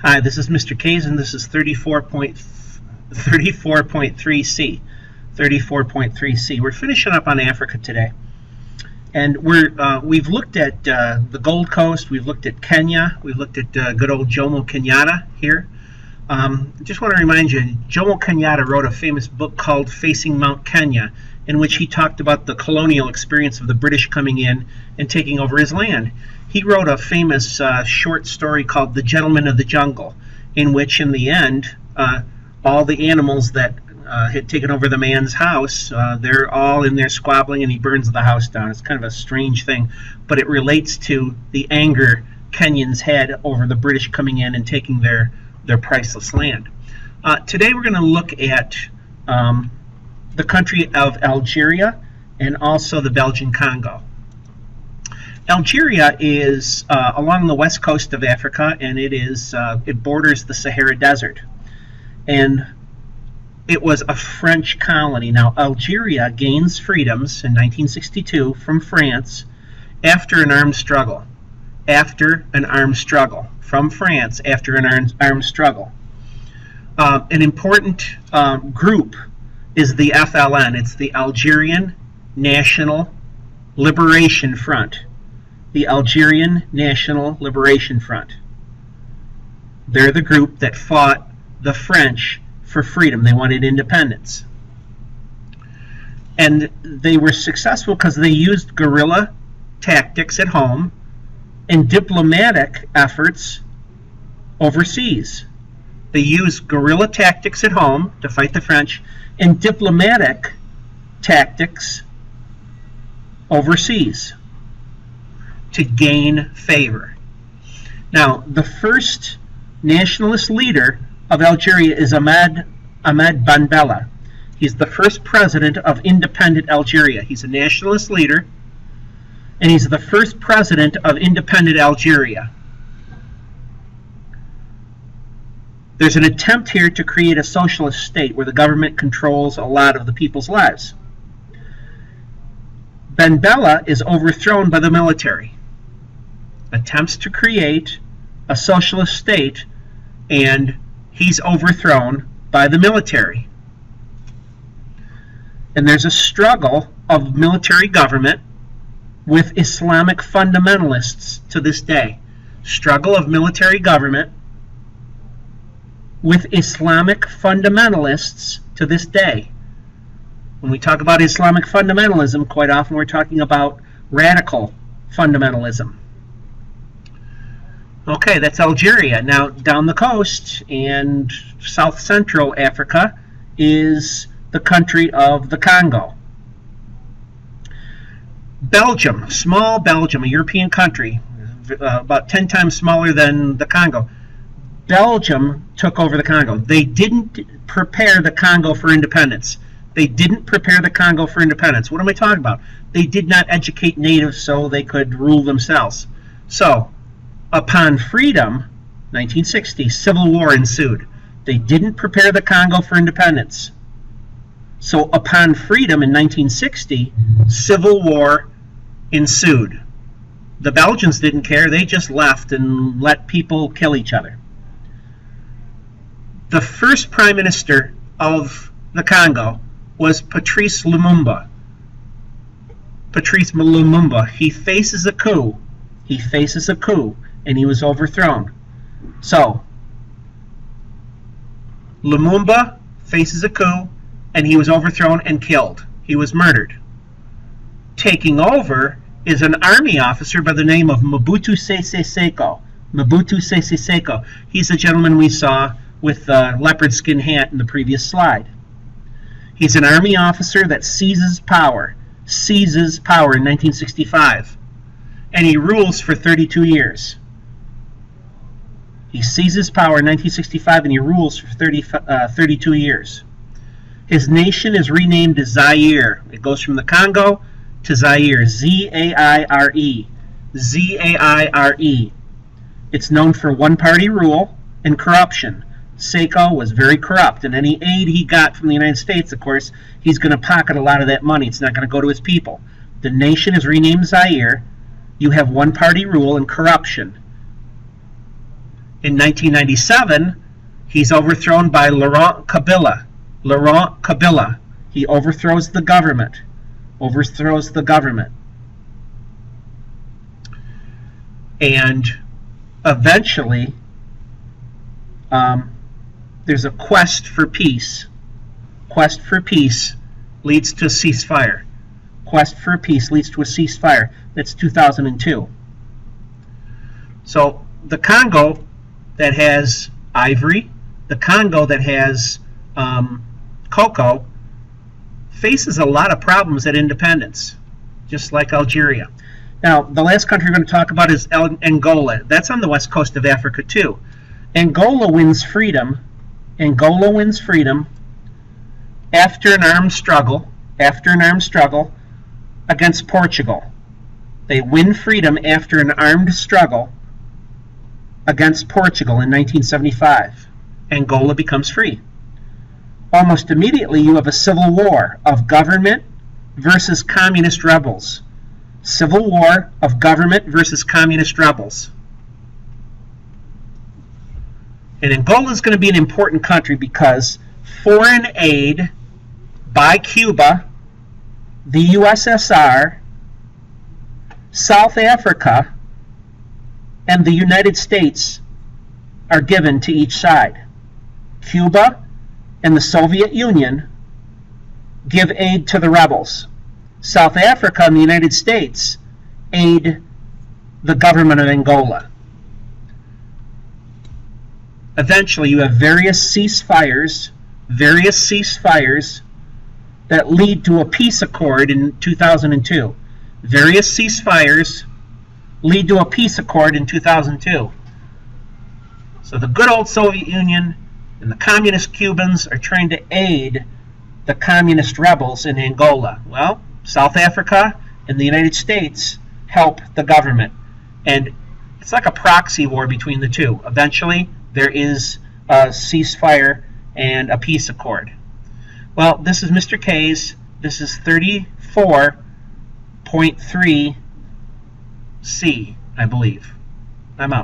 Hi, this is Mr. Kays, and this is 34.3C. 34.3C. We're finishing up on Africa today, and we've looked at the Gold Coast. We've looked at Kenya. We've looked at good old Jomo Kenyatta here. Just want to remind you, Jomo Kenyatta wrote a famous book called Facing Mount Kenya, in which he talked about the colonial experience of the British coming in and taking over his land. He wrote a famous short story called The Gentleman of the Jungle, in which, in the end, all the animals that had taken over the man's house, they're all in there squabbling, and he burns the house down. It's kind of a strange thing, but it relates to the anger Kenyans had over the British coming in and taking their priceless land. Today we're going to look at the country of Algeria and also the Belgian Congo. Algeria is along the west coast of Africa, and it borders the Sahara Desert, and it was a French colony. Now, Algeria gains freedoms in 1962 from France after an armed struggle. From France after an armed struggle. An important group is the FLN. It's the Algerian National Liberation Front. The Algerian National Liberation Front. They're the group that fought the French for freedom. They wanted independence. And they were successful because they used guerrilla tactics at home and diplomatic efforts overseas. They used guerrilla tactics at home to fight the French and diplomatic tactics overseas to gain favor. Now, the first nationalist leader of Algeria is Ahmed Ben Bella. He's the first president of independent Algeria. He's a nationalist leader, and he's the first president of independent Algeria. There's an attempt here to create a socialist state where the government controls a lot of the people's lives. Ben Bella is overthrown by the military. Attempts to create a socialist state, and he's overthrown by the military. And there's a struggle of military government with Islamic fundamentalists to this day. Struggle of military government with Islamic fundamentalists to this day. When we talk about Islamic fundamentalism, quite often we're talking about radical fundamentalism. Okay, that's Algeria. Now, down the coast and south central Africa is the country of the Congo. Belgium, small Belgium, a European country, about 10 times smaller than the Congo. Belgium took over the Congo. They didn't prepare the Congo for independence. They didn't prepare the Congo for independence. What am I talking about? They did not educate natives so they could rule themselves. So, upon freedom, 1960, civil war ensued. They didn't prepare the Congo for independence. So upon freedom in 1960, civil war ensued. The Belgians didn't care. They just left and let people kill each other. The first prime minister of the Congo was Patrice Lumumba. Patrice Lumumba. He faces a coup. And he was overthrown. So, Lumumba faces a coup, and he was overthrown and killed. He was murdered. Taking over is an army officer by the name of Mobutu Sese Seko. Mobutu Sese Seko. He's the gentleman we saw with the leopard skin hat in the previous slide. He's an army officer that seizes power in 1965. And he rules for 32 years. He seizes power in 1965 and he rules for 32 years. His nation is renamed to Zaire. It goes from the Congo to Zaire. Z-A-I-R-E. Z-A-I-R-E. It's known for one-party rule and corruption. Seko was very corrupt, and any aid he got from the United States, of course, he's going to pocket a lot of that money. It's not going to go to his people. The nation is renamed Zaire. You have one-party rule and corruption. In 1997, he's overthrown by Laurent Kabila. Laurent Kabila. He overthrows the government. And eventually, there's a quest for peace. Quest for peace leads to a ceasefire. Quest for peace leads to a ceasefire. That's 2002. So the Congo that has ivory, the Congo that has cocoa, faces a lot of problems at independence, just like Algeria. Now, the last country we're going to talk about is Angola. That's on the west coast of Africa too. Angola wins freedom. Angola wins freedom after an armed struggle. Against Portugal. They win freedom after an armed struggle against Portugal in 1975. Angola becomes free. Almost immediately, you have a civil war of government versus communist rebels. Civil war of government versus communist rebels. And Angola is going to be an important country because foreign aid by Cuba, the USSR, South Africa, and the United States are given to each side. Cuba and the Soviet Union give aid to the rebels. South Africa and the United States aid the government of Angola. Eventually, you have various ceasefires that lead to a peace accord in 2002. Various ceasefires lead to a peace accord in 2002. So the good old Soviet Union and the communist Cubans are trying to aid the communist rebels in Angola. Well, South Africa and the United States help the government. And it's like a proxy war between the two. Eventually, there is a ceasefire and a peace accord. Well, this is Mr. K's. This is 34.3C, I believe. I'm out.